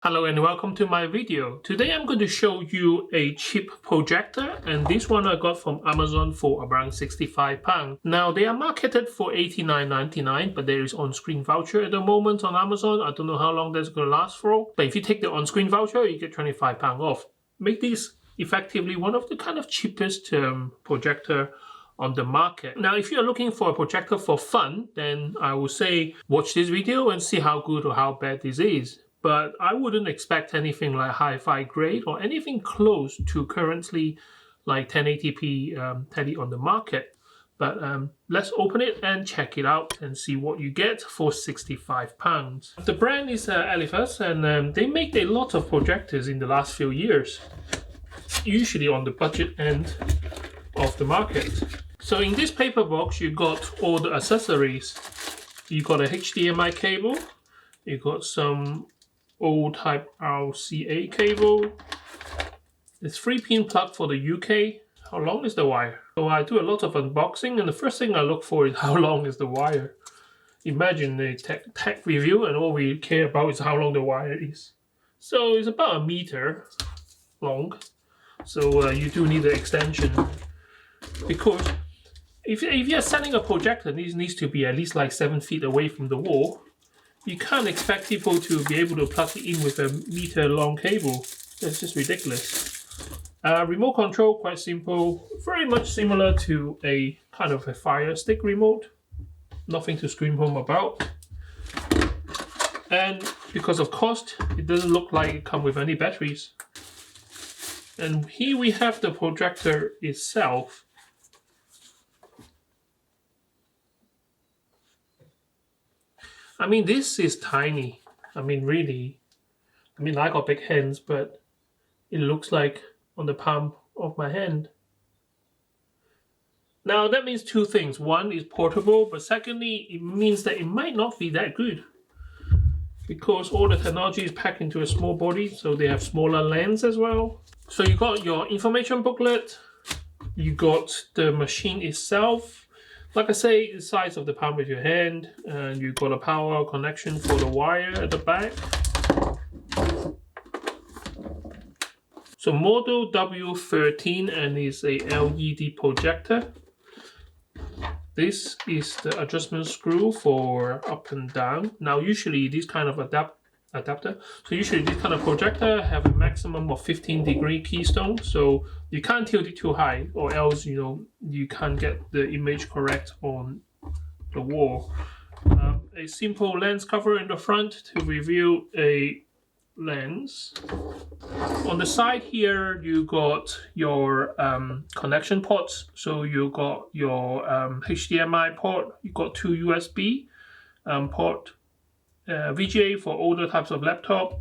Hello and welcome to my video. Today I'm going to show you a cheap projector, and this one I got from Amazon for around £65. Now they are marketed for $89.99, but there is on-screen voucher at the moment on Amazon. I don't know how long that's going to last for, but if you take the on-screen voucher you get £25 off. Make this effectively one of the kind of cheapest projector on the market. Now if you're looking for a projector for fun, then I would say watch this video and see how good or how bad this is. But I wouldn't expect anything like hi-fi grade or anything close to currently like 1080p telly on the market. But let's open it and check it out and see what you get for £65. The brand is ELEPHAS, and they make a lot of projectors in the last few years, usually on the budget end of the market. So in this paper box you got all the accessories. You got a HDMI cable, you got some old type RCA cable. It's 3-pin plug for the UK. How long is the wire? So I do a lot of unboxing, and the first thing I look for is how long is the wire. Imagine a tech review and all we care about is how long the wire is. So it's about a meter long. So you do need an extension, because if you're selling a projector, this needs to be at least like 7 feet away from the wall. You can't expect people to be able to plug it in with a meter long cable. That's just ridiculous. Remote control, quite simple. Very much similar to a kind of a Fire Stick remote. Nothing to scream home about. And because of cost, it doesn't look like it comes with any batteries. And here we have the projector itself. I mean, this is tiny. I mean, really. I mean, I got big hands, but it looks like on the palm of my hand. Now, that means two things. One, is portable, but secondly, it means that it might not be that good, because all the technology is packed into a small body, so they have smaller lens as well. So you got your information booklet, you got the machine itself. Like I say, the size of the palm of your hand, and you've got a power connection for the wire at the back. So model W13, and is a LED projector. This is the adjustment screw for up and down. Now usually this kind of adapter, so usually this kind of projector have a maximum of 15-degree keystone, so you can't tilt it too high, or else you can't get the image correct on the wall. A simple lens cover in the front to reveal a lens. On the side here you got your connection ports, so you got your HDMI port, you got 2 USB port, VGA for older types of laptop,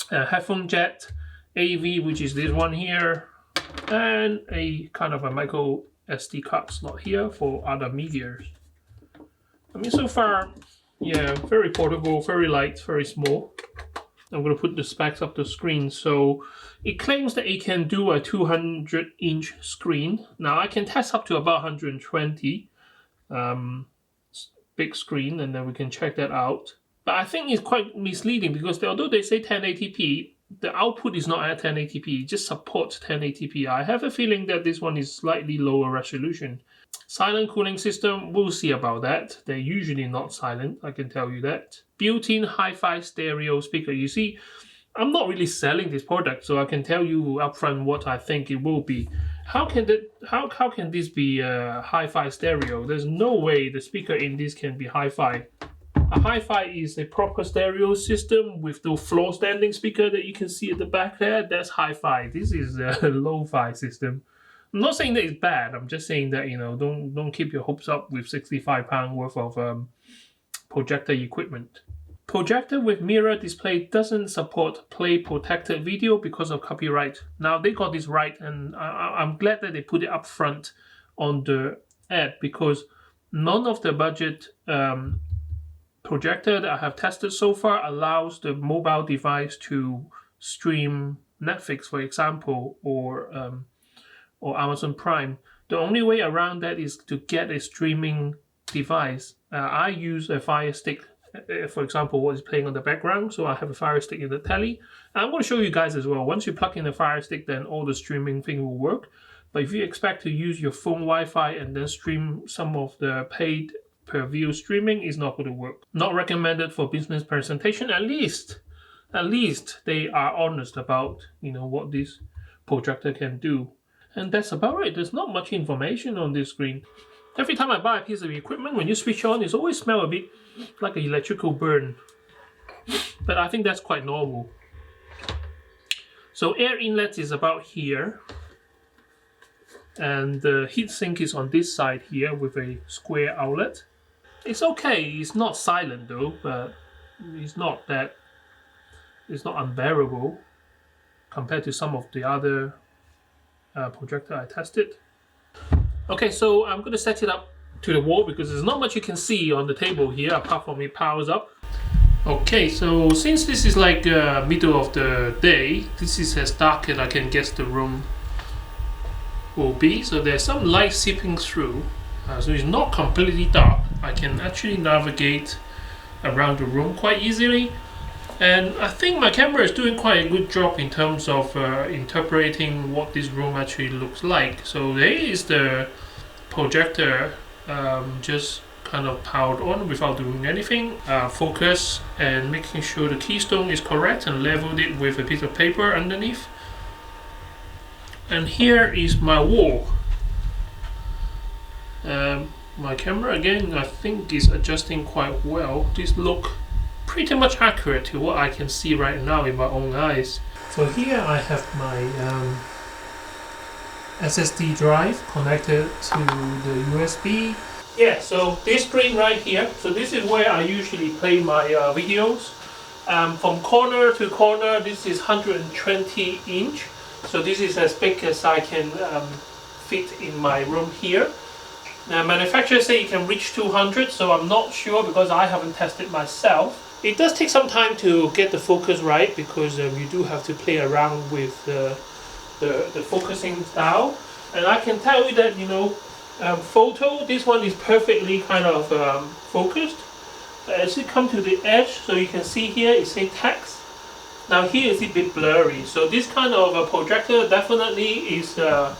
headphone jack, AV, which is this one here, and a kind of a micro SD card slot here for other medias. I mean, so far, yeah, very portable, very light, very small. I'm going to put the specs up the screen. So it claims that it can do a 200-inch screen. Now I can test up to about 120 big screen, and then we can check that out. But I think it's quite misleading, because although they say 1080p, the output is not at 1080p, it just supports 1080p. I have a feeling that this one is slightly lower resolution. Silent cooling system, we'll see about that. They're usually not silent, I can tell you that. Built-in hi-fi stereo speaker. You see, I'm not really selling this product, so I can tell you upfront what I think it will be. How can this be hi-fi stereo? There's no way the speaker in this can be hi-fi. A hi-fi is a proper stereo system with the floor standing speaker that you can see at the back there. That's hi-fi. This is a lo-fi system. I'm not saying that it's bad. I'm just saying that, don't keep your hopes up with £65 worth of projector equipment. Projector with mirror display doesn't support play protected video because of copyright. Now they got this right, and I'm glad that they put it up front on the ad, because none of the budget projector that I have tested so far allows the mobile device to stream Netflix, for example, or Amazon Prime. The only way around that is to get a streaming device. I use a Fire Stick For example, what is playing on the background. So I have a Fire Stick in the telly. And I'm going to show you guys as well. Once you plug in the Fire Stick, then all the streaming thing will work. But if you expect to use your phone Wi-Fi and then stream some of the paid per view streaming, it's not going to work. Not recommended for business presentation. At least they are honest about, you know, what this projector can do. And that's about it. There's not much information on this screen. Every time I buy a piece of equipment, when you switch on, it always smells a bit like an electrical burn. But I think that's quite normal. So air inlet is about here. And the heatsink is on this side here with a square outlet. It's okay. It's not silent though, but it's not unbearable compared to some of the other projector I tested. Okay, so I'm going to set it up to the wall because there's not much you can see on the table here apart from it powers up. Okay, so since this is like middle of the day, this is as dark as I can guess the room will be. So there's some light seeping through, so it's not completely dark. I can actually navigate around the room quite easily. And I think my camera is doing quite a good job in terms of interpreting what this room actually looks like. So there is the projector just kind of powered on without doing anything. Focus and making sure the keystone is correct and leveled it with a piece of paper underneath. And here is my wall. My camera again I think is adjusting quite well. This look pretty much accurate to what I can see right now in my own eyes. So here I have my SSD drive connected to the USB. Yeah, so this screen right here, so this is where I usually play my videos. From corner to corner, this is 120 inch. So this is as big as I can fit in my room here. Now manufacturers say you can reach 200, so I'm not sure because I haven't tested myself. It does take some time to get the focus right because you do have to play around with the focusing style. And I can tell you that, you know, photo, this one is perfectly kind of focused. As you come to the edge, so you can see here it says text. Now here is a bit blurry. So this kind of a projector definitely is, the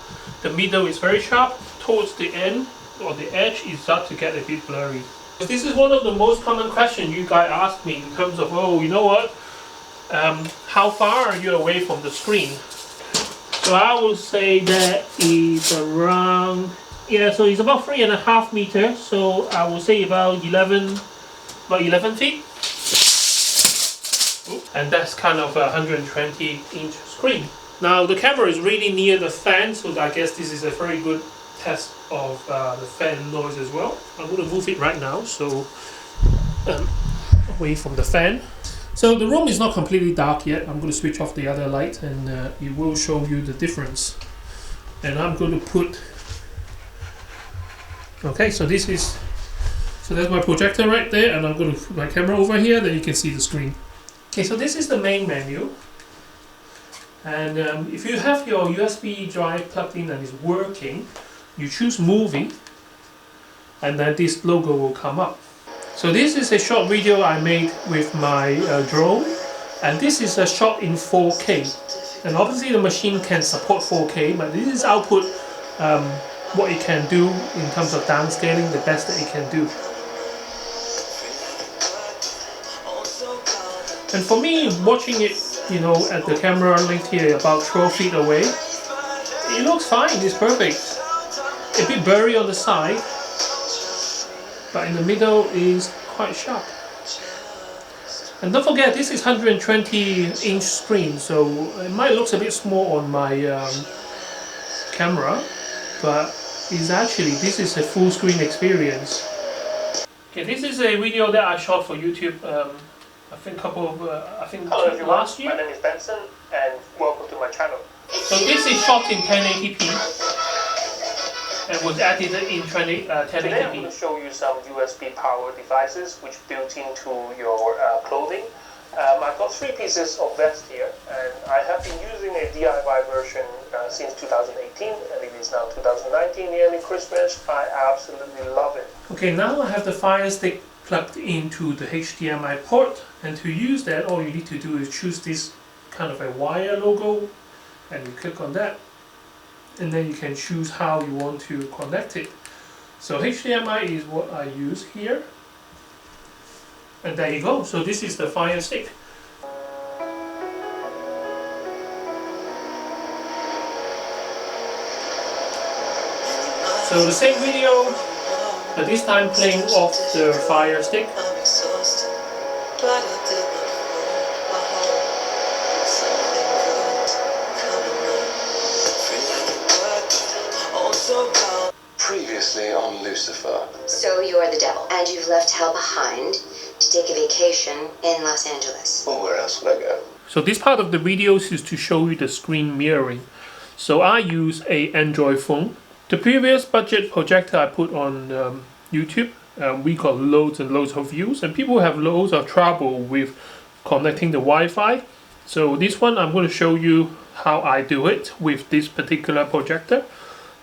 middle is very sharp. Towards the end or the edge it starts to get a bit blurry. This is one of the most common questions you guys ask me in terms of, oh, you know what, how far are you away from the screen? So I will say that is around, yeah, so it's about 3.5 meters. So I will say about 11 feet. And that's kind of a 120 inch screen. Now the camera is really near the fan, so I guess this is a very good test of the fan noise as well. I'm going to move it right now, so away from the fan. So the room is not completely dark yet. I'm going to switch off the other light and it will show you the difference. And I'm going to put, okay, so this is, so that's my projector right there, and I'm going to put my camera over here, then you can see the screen. Okay, so this is the main menu. And if you have your USB drive plugged in and it's working, you choose movie, and then this logo will come up. So this is a short video I made with my drone, and this is a shot in 4K. And obviously the machine can support 4K, but this is output what it can do in terms of downscaling, the best that it can do. And for me, watching it, you know, at the camera linked here about 12 feet away, it looks fine, it's perfect. A bit blurry on the side, but in the middle is quite sharp. And don't forget, this is 120 inch screen, so it might look a bit small on my camera, but it's actually, this is a full screen experience. Okay, this is a video that I shot for YouTube. I think Hello last year. My name is Benson and welcome to my channel. So this is shot in 1080p and was edited in 1080p. Today I'm going to show you some USB power devices which built into your clothing. I've got 3 pieces of vest here, and I have been using a DIY version since 2018, and it is now 2019, nearly Christmas. I absolutely love it. Okay, now I have the Fire Stick plugged into the HDMI port, and to use that all you need to do is choose this kind of a wire logo and you click on that, and then you can choose how you want to connect it. So HDMI is what I use here, and there you go. So this is the Fire Stick. So the same video, but this time playing off the Fire Stick. Previously on Lucifer. So you're the devil, and you've left hell behind to take a vacation in Los Angeles. Well, where else would I go? So this part of the videos is to show you the screen mirroring. So I use a Android phone. The previous budget projector I put on YouTube, we got loads and loads of views, and people have loads of trouble with connecting the Wi-Fi. So this one I'm going to show you how I do it with this particular projector.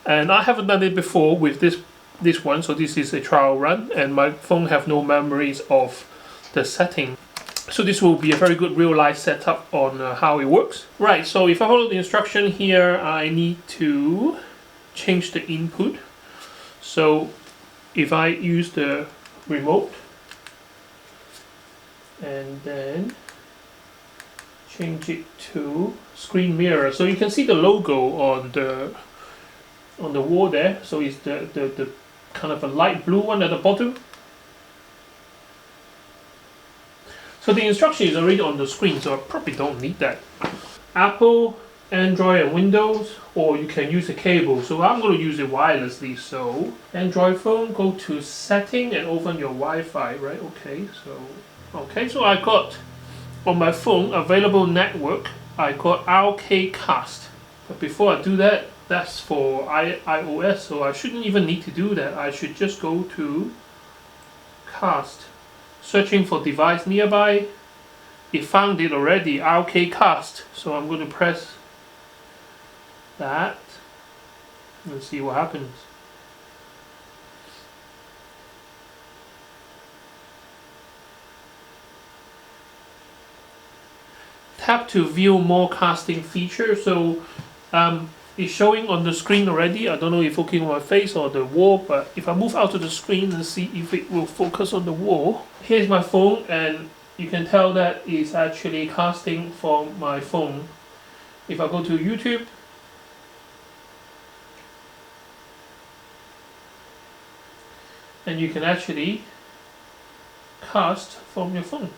And I haven't done it before with this one, so this is a trial run, and my phone have no memories of the setting. So this will be a very good real life setup on how it works. Right, so if I follow the instruction here, I need to change the input. So if I use the remote and then change it to screen mirror, so you can see the logo on the wall there. So it's the kind of a light blue one at the bottom. So the instruction is already on the screen, so I probably don't need that. Apple, Android and Windows, or you can use a cable. So I'm going to use it wirelessly. So Android phone, go to setting and open your Wi-Fi, right? Okay, so I got on my phone available network, I got RKcast. But before I do that, that's for iOS, so I shouldn't even need to do that. I should just go to cast, searching for device nearby. It found it already, RKcast. So I'm going to press that and see what happens. Tap to view more casting features. So it's showing on the screen already. I don't know if it's focusing on my face or the wall, but if I move out to the screen and see if it will focus on the wall. Here's my phone, and you can tell that it's actually casting from my phone. If I go to YouTube, and you can actually cast from your phone.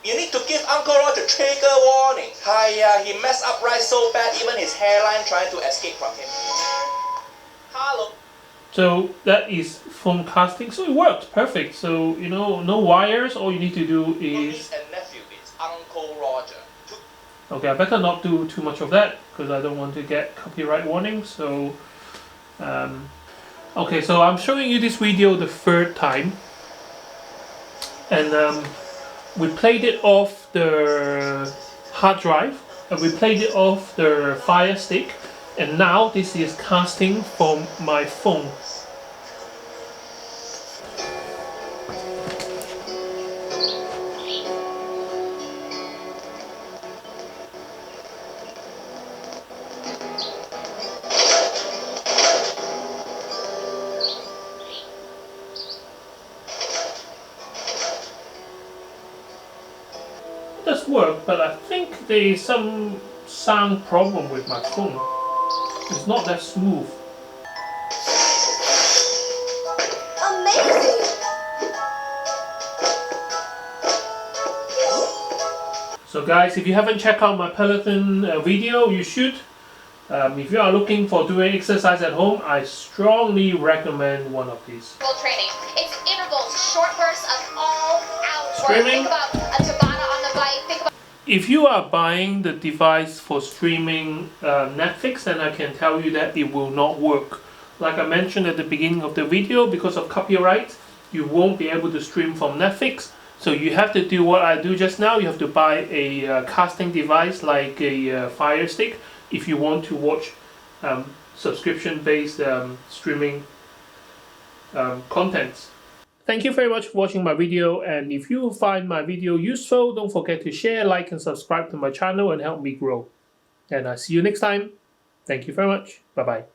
You need to give Uncle Rod the trigger warning. Hiya, he messed up right so bad, even his hairline trying to escape from him. Hello. So that is phone casting, so it works perfect. So you know, no wires. All you need to do is. Niece and nephew, it's Uncle Roger. Okay, I better not do too much of that because I don't want to get copyright warnings. So, okay, so I'm showing you this video the third time, and we played it off the hard drive, and we played it off the Fire Stick, and now this is casting from my phone. It does work, but I think there is some sound problem with my phone. It's not that smooth. Amazing! So guys, if you haven't checked out my Peloton video, you should. If you are looking for doing exercise at home, I strongly recommend one of these. Training. It's intervals, short bursts of all out work. Streaming. Think about a Tabata on the bike. Think about If you are buying the device for streaming Netflix, then I can tell you that it will not work. Like I mentioned at the beginning of the video, because of copyright, you won't be able to stream from Netflix. So you have to do what I do just now. You have to buy a casting device like a Fire Stick if you want to watch subscription-based streaming contents. Thank you very much for watching my video, and if you find my video useful, don't forget to share, like and subscribe to my channel and help me grow. And I'll see you next time. Thank you very much. Bye bye.